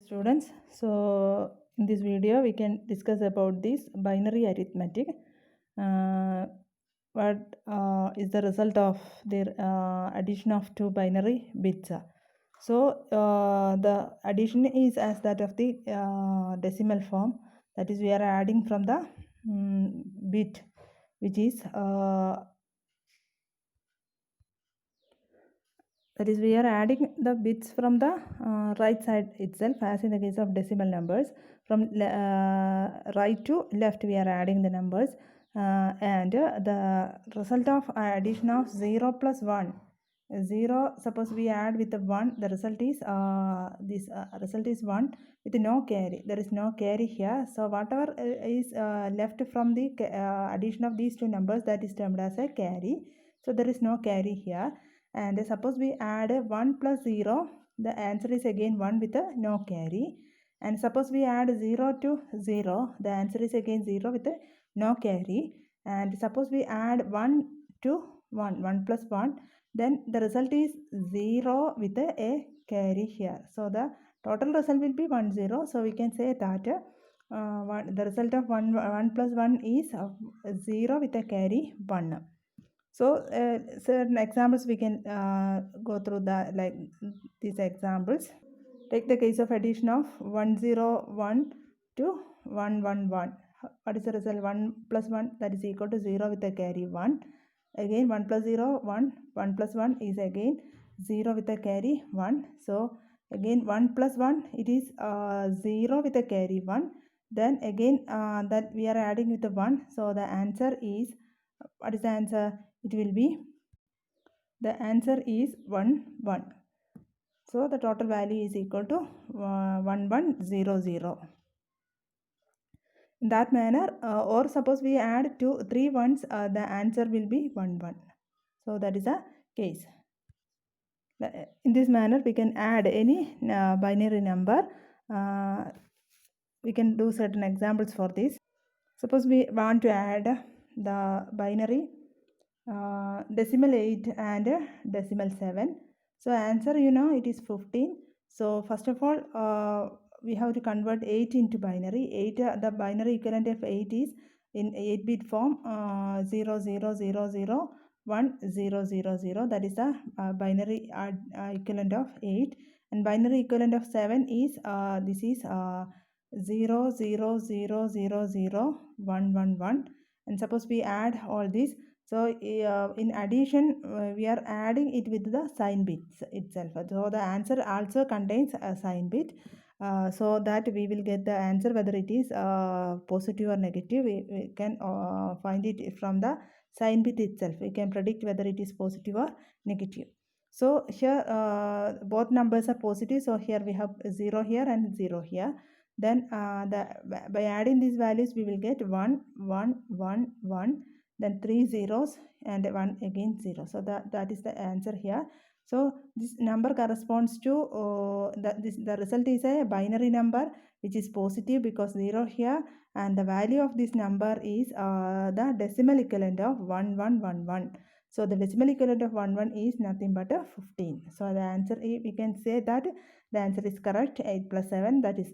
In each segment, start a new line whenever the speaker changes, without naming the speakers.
Students, so in this video we can discuss about this binary arithmetic. What is the result of their addition of two binary bits? The addition is as that of the decimal form, that is we are adding from the bit which is that is we are adding the bits from the right side itself, as in the case of decimal numbers. From right to left we are adding the numbers, and the result of addition of 0 plus 1. 0, suppose we add with the 1, the result is this result is 1 with no carry. There is no carry here, so whatever is left from the addition of these two numbers, that is termed as a carry. So there is no carry here. And suppose we add 1 plus 0, the answer is again 1 with a no carry. And suppose we add 0 to 0, the answer is again 0 with a no carry. And suppose we add 1 to 1, 1 plus 1, then the result is 0 with a carry here. So the total result will be 1 0. So we can say that the result of 1 plus 1 is 0 with a carry 1. So certain examples we can go through these examples. Take the case of addition of 101 to 111. What is the result? 1 plus 1, that is equal to 0 with a carry 1. Again 1 plus 0, 1. 1 plus 1 is again 0 with a carry 1. So again 1 plus 1, it is 0 with a carry 1. Then again that we are adding with the 1. So the answer is, what is the answer? It will be, the answer is 1 1. So the total value is equal to 1100. In that manner, or suppose we add 3 ones, the answer will be 1 1. So that is a case. In this manner we can add any binary number. We can do certain examples for this. Suppose we want to add the binary decimal 8 and decimal 7. So answer, it is 15. So first of all, we have to convert 8 into binary. 8, the binary equivalent of 8 is in 8-bit form, 0 0 0 0 1 0 0 0. That is the binary equivalent of 8. And binary equivalent of 7 is this is 0 0 0 0 0 1 1 1. And suppose we add all these. So in addition, we are adding it with the sign bits itself. So the answer also contains a sign bit, so that we will get the answer whether it is positive or negative. We can find it from the sign bit itself. We can predict whether it is positive or negative. So here both numbers are positive. So here we have 0 here and 0 here. Then by adding these values, we will get 1 1 1 1. Then 3 zeros and 1 again 0. So that is the answer here. So this number corresponds to the result is a binary number which is positive because 0 here, and the value of this number is the decimal equivalent of 1111. So the decimal equivalent of 11 is nothing but a 15. So the answer, we can say that the answer is correct. 8 plus 7, that is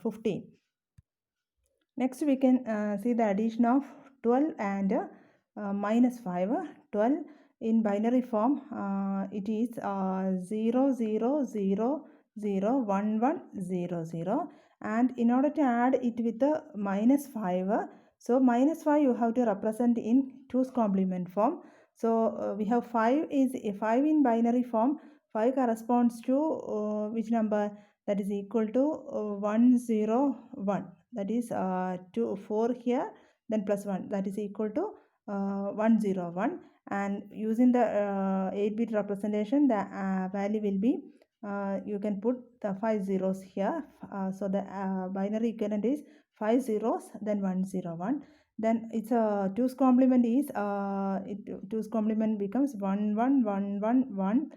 15. Next we can see the addition of 12 and minus 5. 12 in binary form, it is 0 0 0 0 1 1 0 0. And in order to add it with the minus 5, so minus 5 you have to represent in 2's complement form. So we have 5 is a 5 in binary form. 5 corresponds to which number? That is equal to 101. That is 4 here, then plus 1, that is equal to 101. And using the 8-bit representation, the value will be, you can put the 5 zeros here. So the binary equivalent is 5 zeros, then 101. Then its 2's complement is 2's complement becomes 1 1 1 1 1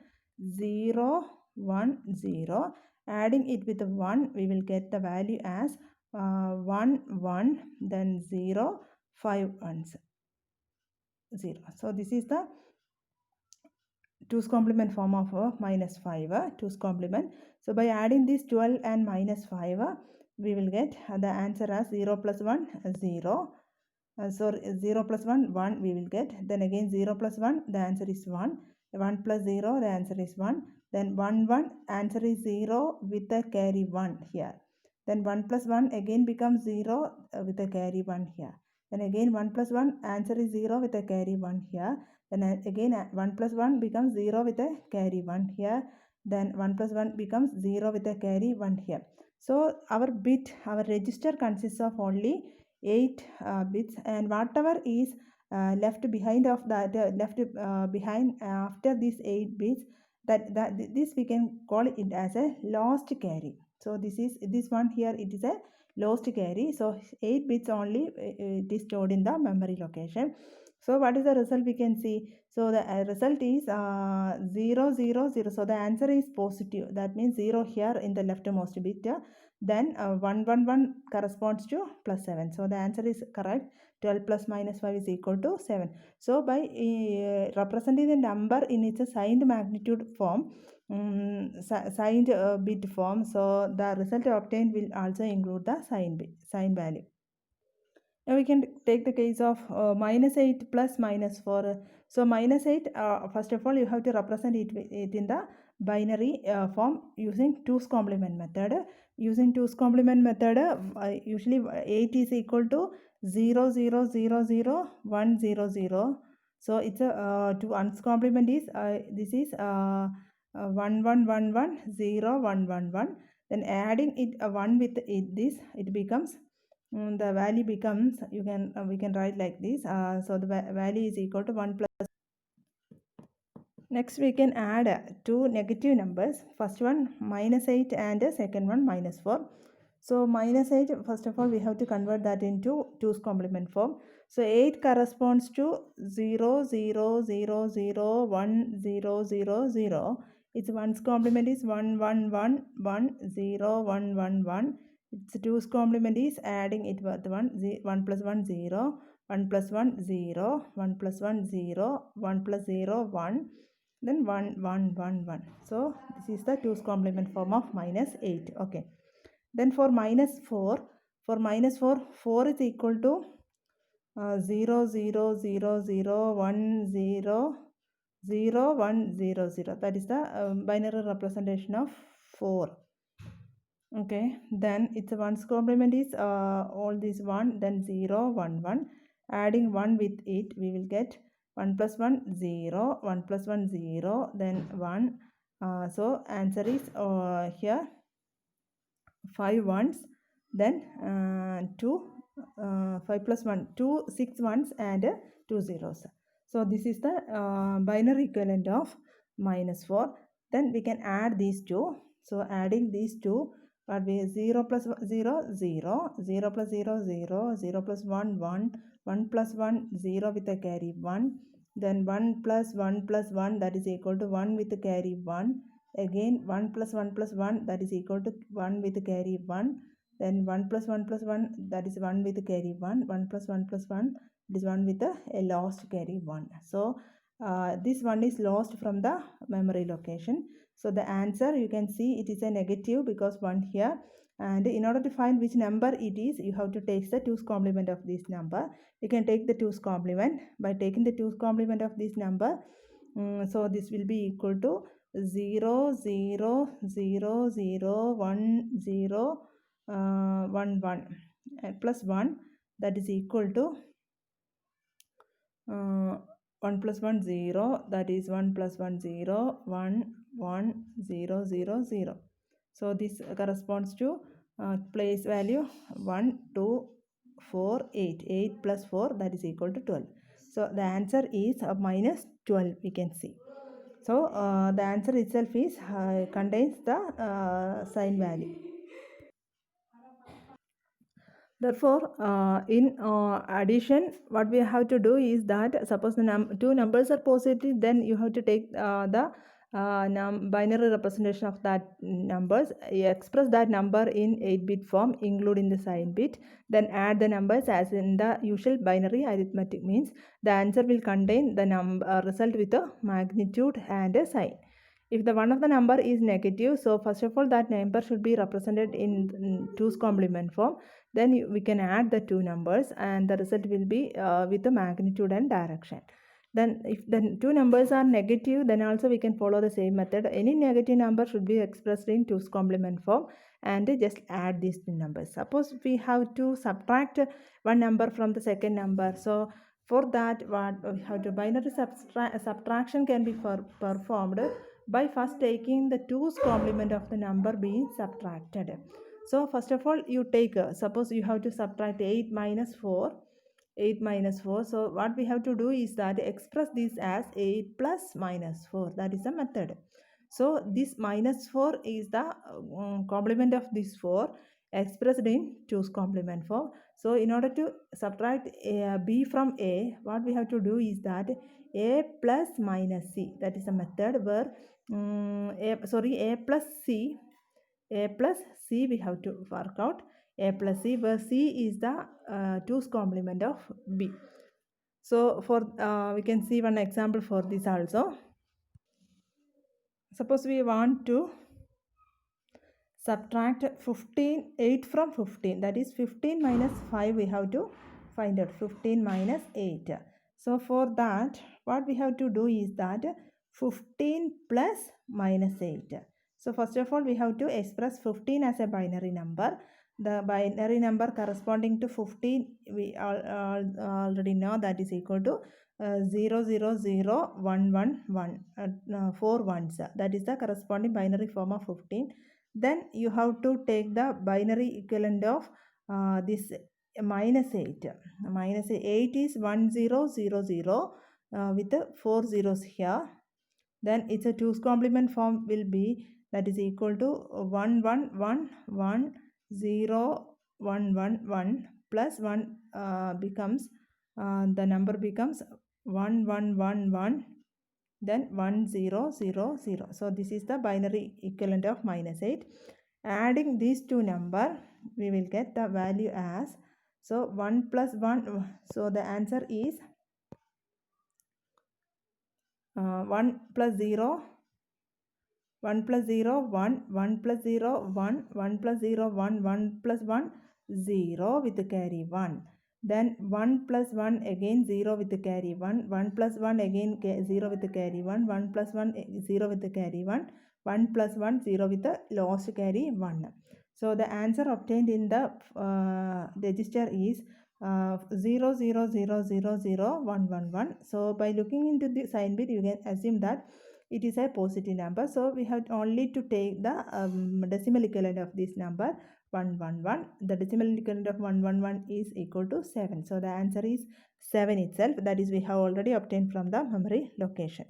0 1 0. Adding it with 1, we will get the value as 1 1, then 0 5 ones 0. So this is the 2's complement form of minus 5, 2's complement. So by adding this 12 and minus 5, we will get the answer as 0 plus 1, 0. So 0 plus 1, 1 we will get. Then again 0 plus 1, the answer is 1. 1 plus 0, the answer is 1. Then 1, 1, answer is 0 with a carry 1 here. Then 1 plus 1 again becomes 0 with a carry 1 here. Then again 1 plus 1, answer is 0 with a carry 1 here. Then again 1 plus 1 becomes 0 with a carry 1 here. Then 1 plus 1 becomes 0 with a carry 1 here. So our register consists of only 8 bits, and whatever is left behind of that behind after these 8 bits, this we can call it as a lost carry. So this one here, it is a lost carry. So 8 bits only it is stored in the memory location. So what is the result we can see? So the result is 0 0 0. So the answer is positive, that means 0 here in the leftmost bit. Then 1 1 1 corresponds to plus 7. So the answer is correct. 12 plus minus 5 is equal to 7. So by representing the number in its signed magnitude form, signed bit form, so the result obtained will also include the sign value. Now we can take the case of minus 8 plus minus 4. So minus 8, first of all you have to represent it in the binary form using 2's complement method. Using 2's complement method, usually 8 is equal to 0 0 0 0 1 0 0. So it's a 2's complement is this is 1 1 1 1 0 1 1 1. Then adding it 1 with it becomes the value becomes, we can write like this. So the value is equal to 1 plus. Next we can add two negative numbers. First one minus 8 and second one minus 4. So minus 8, first of all we have to convert that into 2's complement form. So 8 corresponds to 0 0 0 0 1 0 0 0. Its 1's complement is 1 1 1 1 0 1 1 1. Its 2's complement is adding it with 1 plus 1 0, 1 plus 1 0, 1 plus 1 0, 1 plus 0 1, then 1 1 1 1. So this is the 2's complement form of minus 8. Okay. Then for minus 4, 4 is equal to 0 0 0 0 1 0 0 1 0 0. That is the binary representation of 4. Okay, then its 1's complement is all this 1, then 0 1 1. Adding 1 with it, we will get 1 plus 1 0, 1 plus 1 0, then 1. So answer is here 5 ones, then 5 plus 1 2 6 ones and 2 zeros. So this is the binary equivalent of minus 4. Then we can add these two. So adding these two, what we 0 plus 0 0, 0 plus 0 0, 0 plus 1 1, 1 plus 1 0 with a carry 1, then 1 plus 1 plus 1, that is equal to 1 with the carry 1. Again 1 plus 1 plus 1, that is equal to 1 with carry 1. Then 1 plus 1 plus 1, that is 1 with carry 1. 1 plus 1 plus 1, it is 1 with a lost carry 1. So this one is lost from the memory location. So the answer, you can see it is a negative because 1 here. And in order to find which number it is, you have to take the 2's complement of this number. You can take the 2's complement. By taking the 2's complement of this number, so this will be equal to 0 0 0 0 1 0 1 1 plus 1, that is equal to 1 plus 1 0, that is 1 plus 1 0 1 1 0 0 0. So this corresponds to place value 1 2 4 8. 8 plus 4, that is equal to 12. So the answer is minus 12, we can see. So the answer itself is contains the sign value. Therefore, in addition, what we have to do is that suppose the two numbers are positive, then you have to take the binary representation of that numbers, express that number in 8-bit form, including the sign bit, then add the numbers as in the usual binary arithmetic means. The answer will contain the result with a magnitude and a sign. If the one of the number is negative, so first of all that number should be represented in 2's complement form. Then we can add the two numbers and the result will be with the magnitude and direction. Then if the two numbers are negative, then also we can follow the same method. Any negative number should be expressed in 2's complement form and just add these two numbers. Suppose we have to subtract one number from the second number, so for that what we have to binary subtraction can be performed by first taking the 2's complement of the number being subtracted. So first of all you take suppose you have to subtract 8 minus 4. 8 minus 4, so what we have to do is that express this as 8 plus minus 4. That is a method. So this minus 4 is the complement of this 4 expressed in 2's complement form. So in order to subtract b from a, what we have to do is that a plus minus c. That is a method where a plus c we have to work out. A plus c, where c is the 2's complement of b. So for we can see one example for this also. Suppose we want to subtract 8 from 15, that is 15 minus 5 we have to find out. 15 minus 8. So for that what we have to do is that 15 plus minus 8. So first of all we have to express 15 as a binary number. The binary number corresponding to 15 we already know, that is equal to 0 0 0 1 1 1 4 ones. That is the corresponding binary form of 15. Then you have to take the binary equivalent of this minus 8. Minus 8 is 1 0 0 0 with 4 zeros here. Then its a 2's complement form will be, that is equal to 1 1 1 1 0 1 1 1 plus 1 becomes the number becomes 1 1 1 1, then 1 0 0 0. So this is the binary equivalent of minus 8. Adding these two number we will get the value as, so 1 plus 1, so the answer is 1 plus 0 1 plus 0 1 1 plus 0 1 1 plus 0 1 1 plus 1 0 with the carry 1. Then 1 plus 1 again 0 with the carry 1, 1 plus 1 again 0 with the carry 1, 1 plus 1 0 with the carry 1, 1 plus 1 0 with the lost carry 1. So the answer obtained in the register is 0 0 0 0 0 1 1 1. So by looking into the sign bit you can assume that it is a positive number. So we have only to take the decimal equivalent of this number 111. The decimal equivalent of 111 is equal to 7. So the answer is 7 itself. That is we have already obtained from the memory location.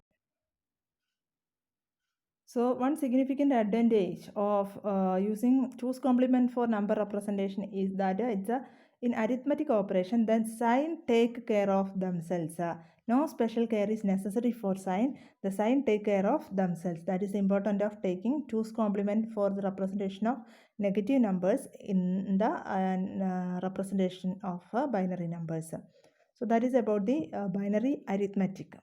So one significant advantage of using 2's complement for number representation is that it's a in arithmetic operation, then sign take care of themselves. No special care is necessary for sign. The sign take care of themselves. That is important of taking 2's complement for the representation of negative numbers in the representation of binary numbers. So that is about the binary arithmetic.